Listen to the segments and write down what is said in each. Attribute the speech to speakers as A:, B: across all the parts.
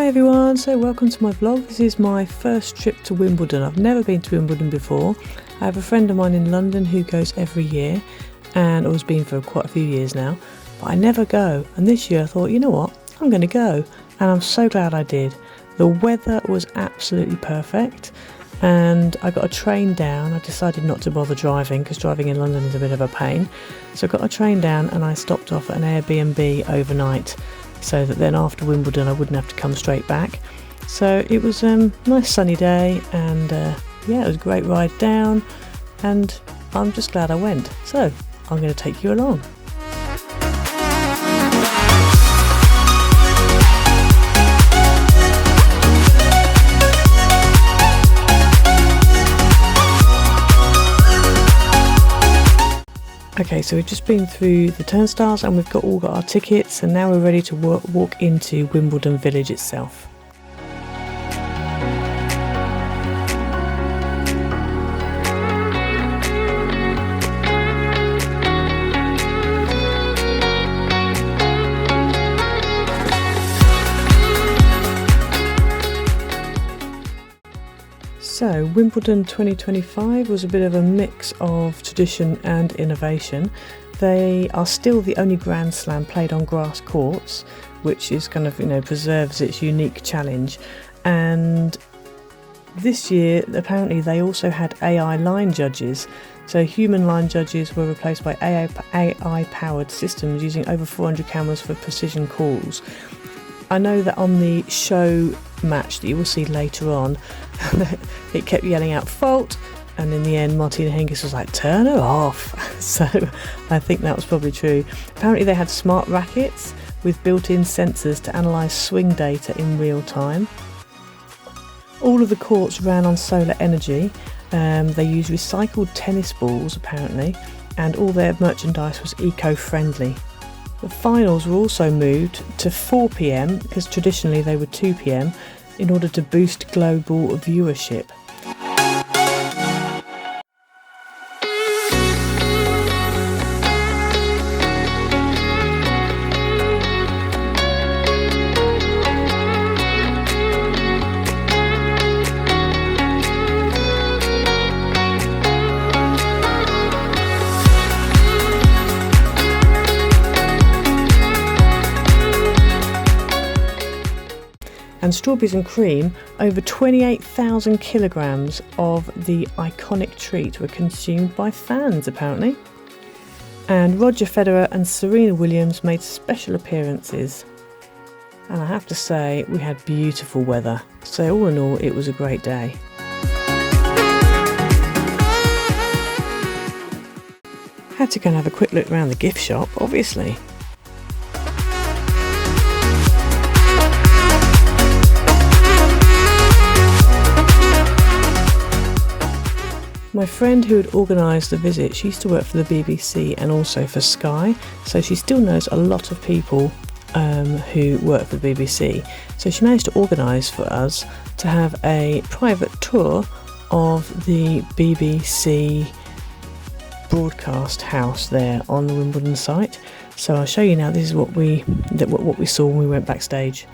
A: everyone, so welcome to my vlog. This is my first trip to Wimbledon. I've never been to Wimbledon before. I have a friend of mine in London who goes every year and has been for quite a few years now, but I never go, and this year I thought, you know what, I'm going to go, and I'm so glad I did. The weather was absolutely perfect and I got a train down. I decided not to bother driving because driving in London is a bit of a pain, so I got a train down and I stopped off at an Airbnb overnight so that then after Wimbledon I wouldn't have to come straight back. So it was a nice sunny day, and yeah, it was a great ride down, and I'm just glad I went. So I'm going to take you along. Okay, so we've just been through the turnstiles and we've all got our tickets, and now we're ready to walk into Wimbledon Village itself. So Wimbledon 2025 was a bit of a mix of tradition and innovation. They are still the only Grand Slam played on grass courts, which is kind of, preserves its unique challenge. And this year, apparently, they also had AI line judges. So human line judges were replaced by AI-powered systems using over 400 cameras for precision calls. I know that on the show match that you will see later on, it kept yelling out fault, and in the end Martina Hingis was like, turn her off. So I think that was probably true. Apparently they had smart rackets with built-in sensors to analyse swing data in real time. All of the courts ran on solar energy. They used recycled tennis balls apparently, and all their merchandise was eco-friendly. The finals were also moved to 4 PM because traditionally they were 2 PM in order to boost global viewership. And strawberries and cream, over 28,000 kilograms of the iconic treat were consumed by fans apparently. And Roger Federer and Serena Williams made special appearances. And I have to say, we had beautiful weather. So all in all, it was a great day. Had to go and have a quick look around the gift shop, obviously. My friend who had organised the visit, she used to work for the BBC and also for Sky, so she still knows a lot of people who work for the BBC. So she managed to organise for us to have a private tour of the BBC broadcast house there on the Wimbledon site. So I'll show you now. This is what we saw when we went backstage.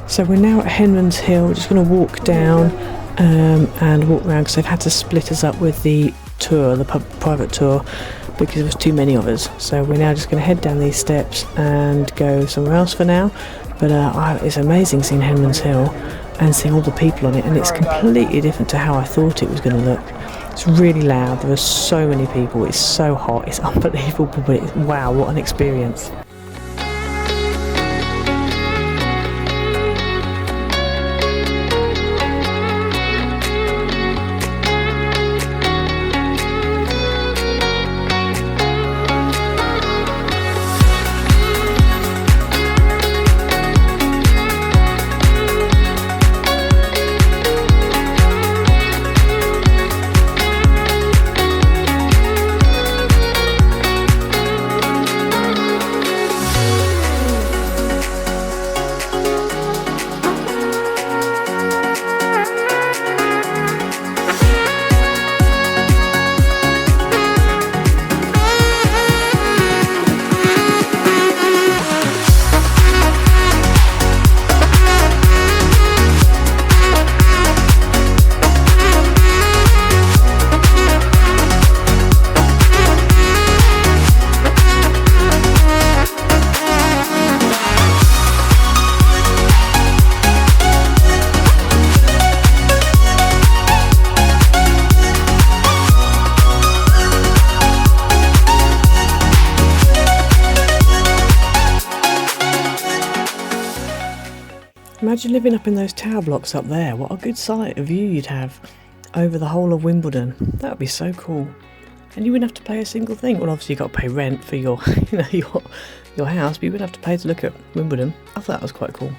A: So we're now at Henman Hill. We're just going to walk down and walk around because they've had to split us up with the tour, the private tour, because there was too many of us. So we're now just going to head down these steps and go somewhere else for now. But it's amazing seeing Henman Hill and seeing all the people on it, and it's completely different to how I thought it was going to look. It's really loud, there are so many people, it's so hot, it's unbelievable, but wow, what an experience. Imagine living up in those tower blocks up there. What a good sight of view you'd have over the whole of Wimbledon. That would be so cool. And you wouldn't have to pay a single thing. Well, obviously you've got to pay rent for your, your house, but you wouldn't have to pay to look at Wimbledon. I thought that was quite cool.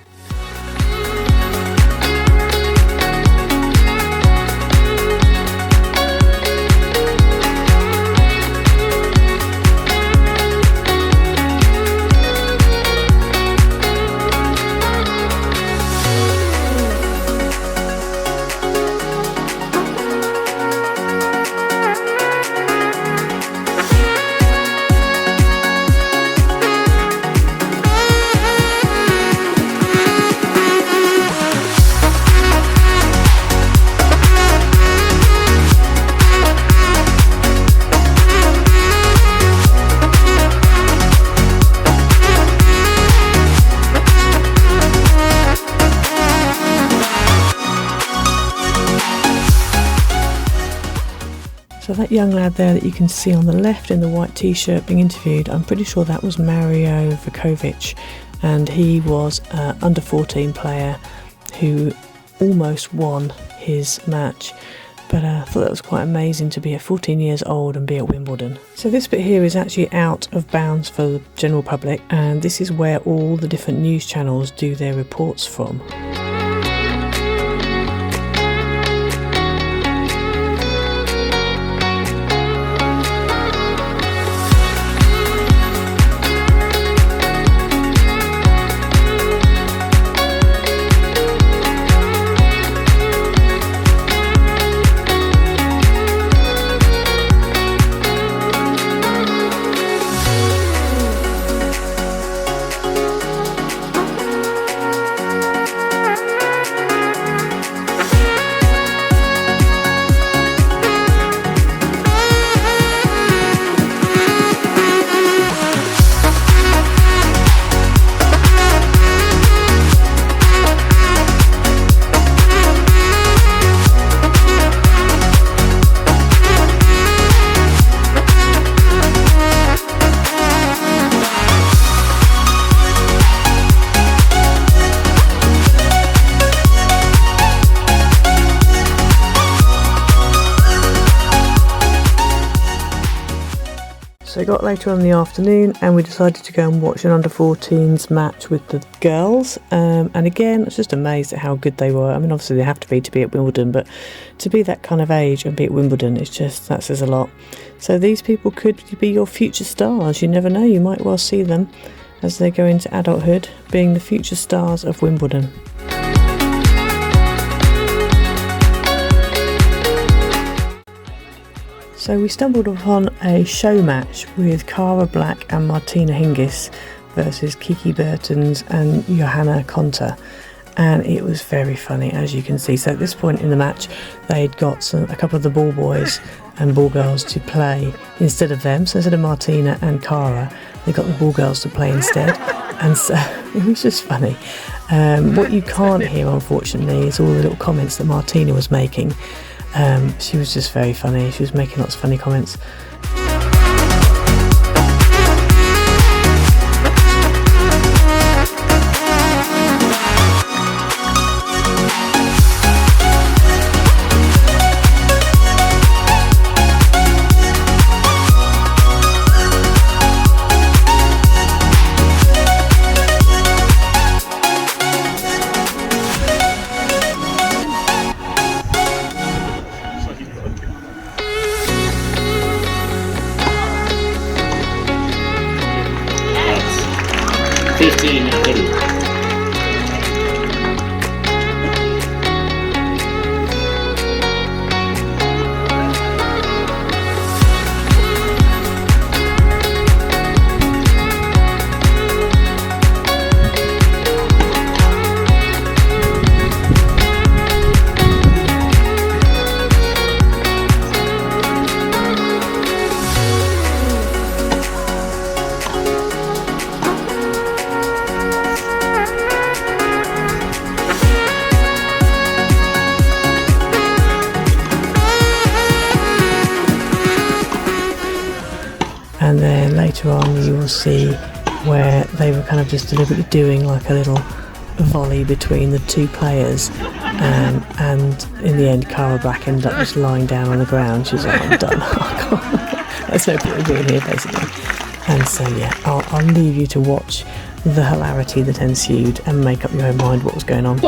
A: So that young lad there that you can see on the left in the white t-shirt being interviewed, I'm pretty sure that was Mario Vukovic, and he was an under 14 player who almost won his match. But I thought that was quite amazing to be at 14 years old and be at Wimbledon. So this bit here is actually out of bounds for the general public, and this is where all the different news channels do their reports from. So it got later on in the afternoon and we decided to go and watch an under-14s match with the girls, and again I was just amazed at how good they were. I mean, obviously they have to be at Wimbledon, but to be that kind of age and be at Wimbledon, it's just, that says a lot. So these people could be your future stars. You never know, you might well see them as they go into adulthood being the future stars of Wimbledon. So we stumbled upon a show match with Cara Black and Martina Hingis versus Kiki Bertens and Johanna Konta, and it was very funny, as you can see. So at this point in the match they'd got a couple of the ball boys and ball girls to play instead of them. So instead of Martina and Cara, they got the ball girls to play instead, and so it was just funny. What you can't hear, unfortunately, is all the little comments that Martina was making. She was just very funny. She was making lots of funny comments. And then later on you will see where they were kind of just deliberately doing like a little volley between the two players, and in the end Cara Black ended up just lying down on the ground. She was like, I'm done. There's no point in being here, basically. And so yeah, I'll leave you to watch the hilarity that ensued and make up your own mind what was going on.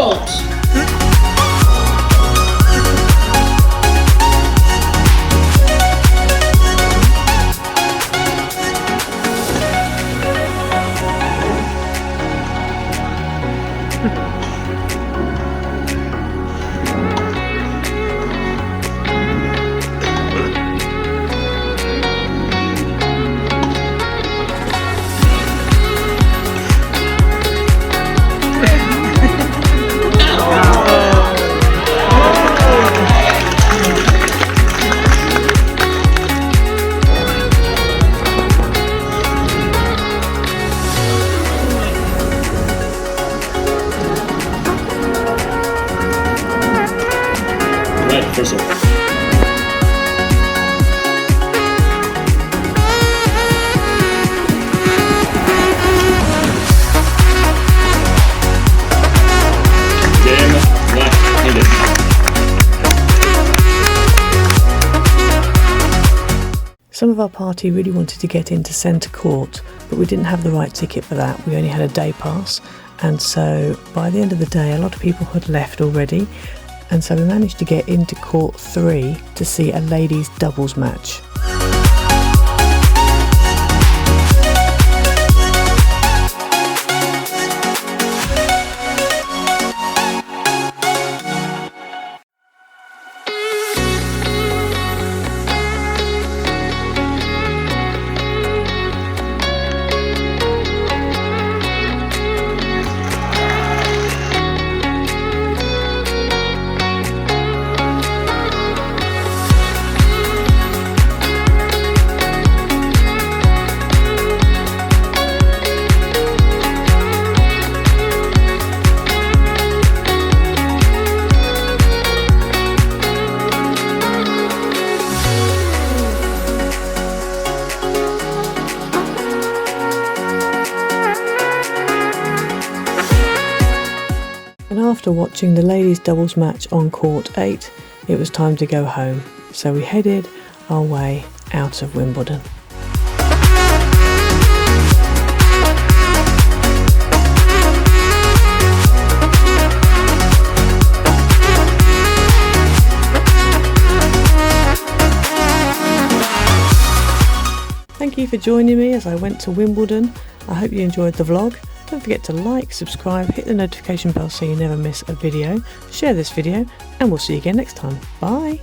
A: Some of our party really wanted to get into centre court, but we didn't have the right ticket for that. We only had a day pass, and so by the end of the day a lot of people had left already, and so we managed to get into court 3 to see a ladies' doubles match. And after watching the ladies' doubles match on court 8, it was time to go home. So we headed our way out of Wimbledon. Thank you for joining me as I went to Wimbledon. I hope you enjoyed the vlog. Don't forget to like, subscribe, hit the notification bell so you never miss a video, share this video, and we'll see you again next time. Bye!